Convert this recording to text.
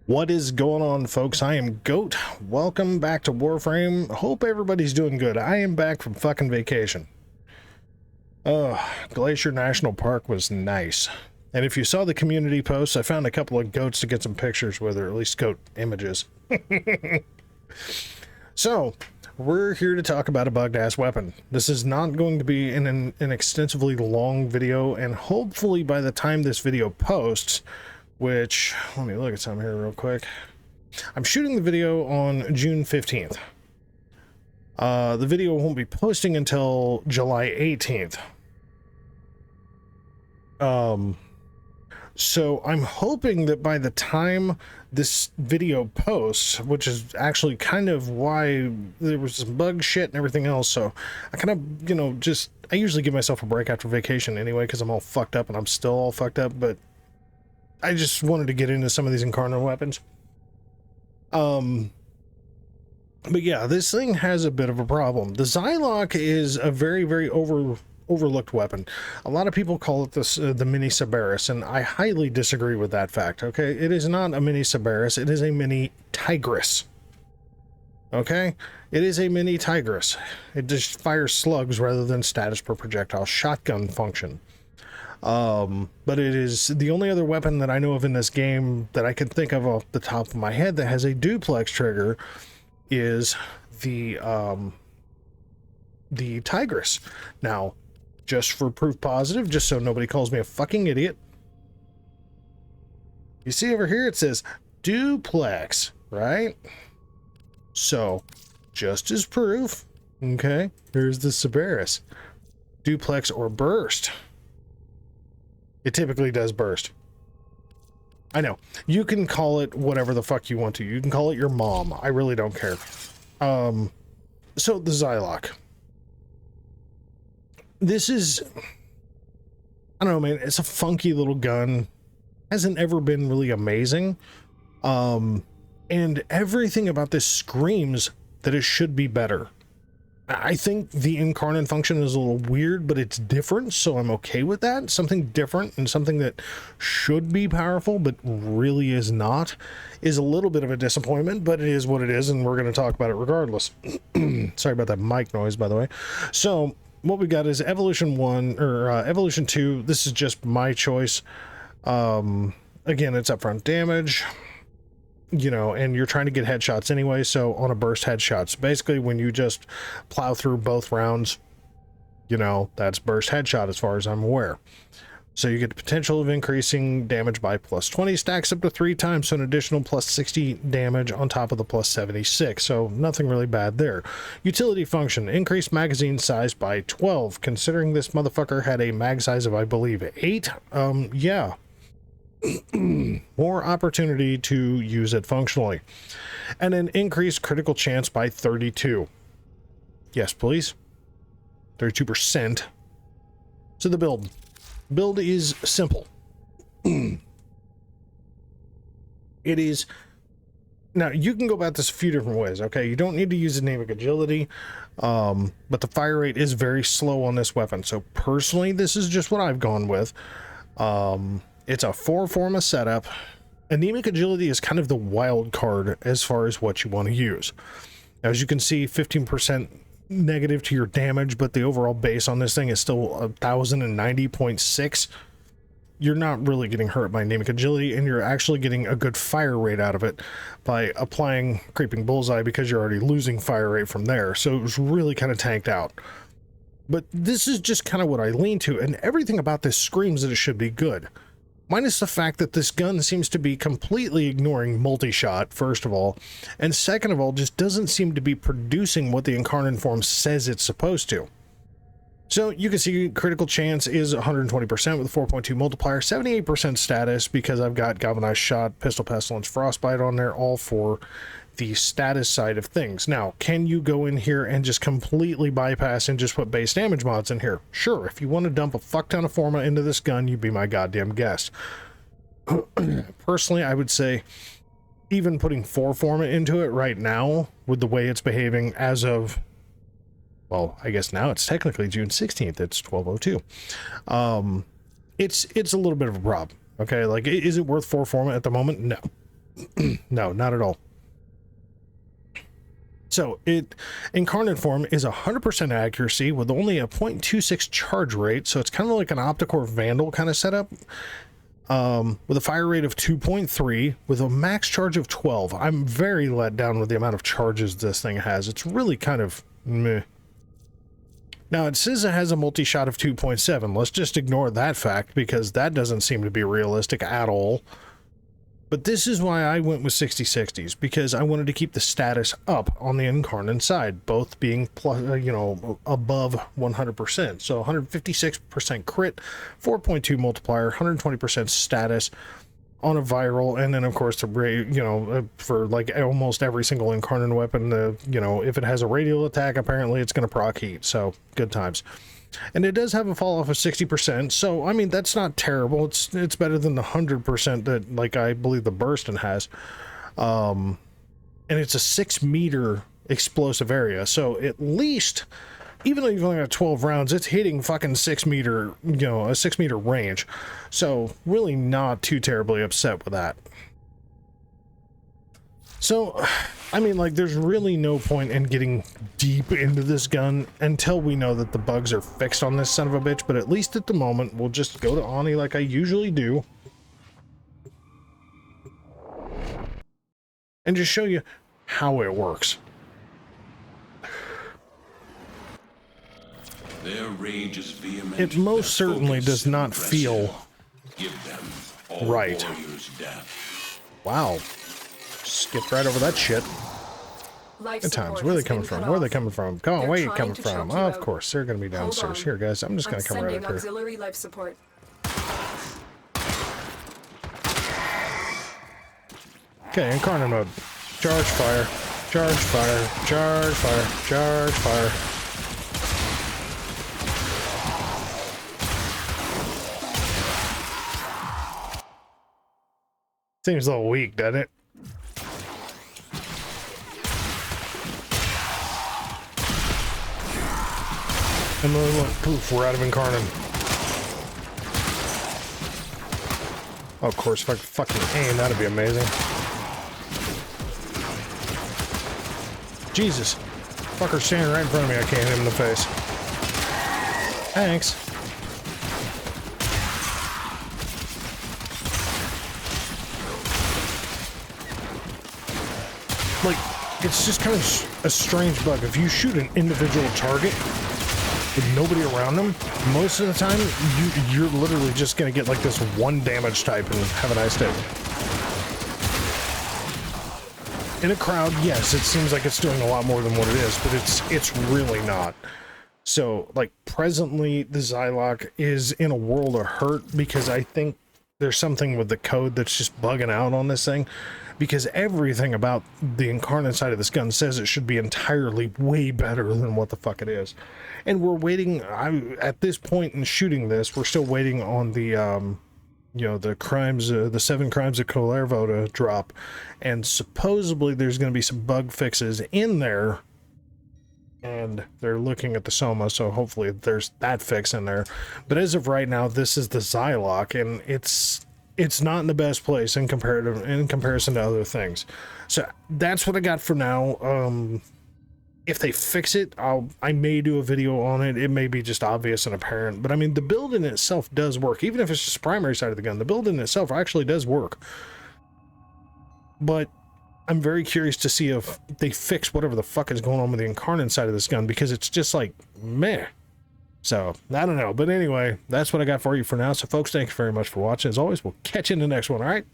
What is going on, folks? I am Goat. Welcome back to Warframe. Hope everybody's doing good. I am back from fucking vacation. Glacier National Park was nice. And if you saw the community posts, I found a couple of goats to get some pictures with, or at least goat images. So, we're here to talk about a bugged-ass weapon. This is not going to be an extensively long video, and hopefully by the time this video posts, which, let me look at something here real quick. I'm shooting the video on June 15th. The video won't be posting until July 18th. So I'm hoping that by the time this video posts, which is actually kind of why there was some bug shit and everything else, so I kind of, I usually give myself a break after vacation anyway, because I'm all fucked up and I'm still all fucked up, but I just wanted to get into some of these Incarnon weapons. But yeah, this thing has a bit of a problem. The Zylok is a very, very overlooked weapon. A lot of people call it the mini Cerberus, and I highly disagree with that fact. Okay, it is not a mini Cerberus, it is a mini Tigress. Okay, it is a mini Tigress. It just fires slugs rather than status per projectile shotgun function. But it is the only other weapon that I know of in this game that I can think of off the top of my head that has a duplex trigger is the Tigress. Now, just for proof positive, just so nobody calls me a fucking idiot, you see over here it says duplex, right? So, just as proof, okay, here's the Cerberus. Duplex or burst. It typically does burst. I know. You can call it whatever the fuck you want to. You can call it your mom. I really don't care. So the Zylok. This is, I don't know, man. It's a funky little gun. Hasn't ever been really amazing. And everything about this screams that it should be better. I think the Incarnon function is a little weird, but it's different, so I'm okay with that. Something different and something that should be powerful, but really is not, is a little bit of a disappointment, but it is what it is, and we're going to talk about it regardless. Sorry about that mic noise, by the way. So, what we got is Evolution 1, or Evolution 2. This is just my choice. Again, it's upfront damage. And you're trying to get headshots anyway, so on a burst headshots, basically when you just plow through both rounds, that's burst headshot as far as I'm aware. So you get the potential of increasing damage by plus 20, stacks up to 3 times, so an additional plus 60 damage on top of the plus 76, so nothing really bad there. Utility function, increase magazine size by 12, considering this motherfucker had a mag size of, I believe, 8, yeah. More opportunity to use it functionally. And an increased critical chance by 32. Yes, please. 32%. So the build is simple. It is, now you can go about this a few different ways. Okay, you don't need to use dynamic agility, but the fire rate is very slow on this weapon, so personally this is just what I've gone with. It's a 4-forma setup. Anemic agility is kind of the wild card as far as what you want to use. As you can see, 15% negative to your damage, but the overall base on this thing is still 1090.6. You're not really getting hurt by anemic agility, and you're actually getting a good fire rate out of it by applying creeping bullseye, because you're already losing fire rate from there. So it was really kind of tanked out. But this is just kind of what I lean to, and everything about this screams that it should be good. Minus the fact that this gun seems to be completely ignoring multi-shot, first of all, and second of all, just doesn't seem to be producing what the Incarnon form says it's supposed to. So you can see critical chance is 120% with a 4.2 multiplier, 78% status because I've got galvanized shot, pistol pestilence, frostbite on there, all for the status side of things. Now, can you go in here and just completely bypass and just put base damage mods in here? Sure, if you want to dump a fuck ton of forma into this gun, you'd be my goddamn guest. Personally, I would say even putting 4 forma into it right now, with the way it's behaving as of, well, I guess now it's technically June 16th, it's 12:02. It's a little bit of a problem. Okay, like, is it worth 4 forma at the moment? No. No, not at all. So incarnate form is 100% accuracy with only a 0.26 charge rate. So it's kind of like an Opticore Vandal kind of setup. With a fire rate of 2.3 with a max charge of 12. I'm very let down with the amount of charges this thing has. It's really kind of meh. Now it says it has a multi-shot of 2.7. Let's just ignore that fact because that doesn't seem to be realistic at all. But this is why I went with 60/60s, because I wanted to keep the status up on the Incarnon side, both being plus, above 100%. So 156% crit, 4.2 multiplier, 120% status on a viral, and then of course the for like almost every single Incarnon weapon, if it has a radial attack, apparently it's going to proc heat. So good times. And it does have a fall off of 60%, so I mean that's not terrible. It's better than the 100% that like I believe the Burston has. And it's a 6-meter explosive area, so at least, even though you've only got 12 rounds, it's hitting fucking 6-meter, a 6-meter range. So really not too terribly upset with that. So, I mean, like, there's really no point in getting deep into this gun until we know that the bugs are fixed on this son of a bitch, but at least at the moment, we'll just go to Ani like I usually do. And just show you how it works. Their rage is vehement. It most certainly does not feel right. Wow. Skipped right over that shit. Good times. Where are they coming from? Where are they coming from? Come on, where are you coming from? Oh, of course, they're going to be downstairs. Here, guys, I'm just going to come right up here. Auxiliary life support. Okay, Incarnon mode. Charge fire. Charge fire. Charge fire. Charge fire. Seems a little weak, doesn't it? And then look, poof, we're out of Incarnon. Oh, of course, if I could fucking aim, that'd be amazing. Jesus. Fucker's standing right in front of me, I can't hit him in the face. Thanks. Like, it's just kind of a strange bug. If you shoot an individual target with nobody around them, most of the time you're literally just gonna get like this one damage type and have a nice day. In a crowd, yes, it seems like it's doing a lot more than what it is, but it's really not. So, like, presently the Zylok is in a world of hurt because I think there's something with the code that's just bugging out on this thing, because everything about the Incarnon side of this gun says it should be entirely way better than what the fuck it is. And we're waiting, at this point in shooting this, we're still waiting on the, the crimes, the 7 crimes of Colervo to drop. And supposedly there's going to be some bug fixes in there. And they're looking at the Soma, so hopefully there's that fix in there. But as of right now, this is the Zylok, and it's not in the best place in comparison to other things. So that's what I got for now. If they fix it, I may do a video on it. It may be just obvious and apparent, but I mean, the build in itself does work. Even if it's just the primary side of the gun, the build in itself actually does work. But I'm very curious to see if they fix whatever the fuck is going on with the Incarnon side of this gun, because it's just like, meh. So, I don't know. But anyway, that's what I got for you for now. So, folks, thank you very much for watching. As always, we'll catch you in the next one, all right?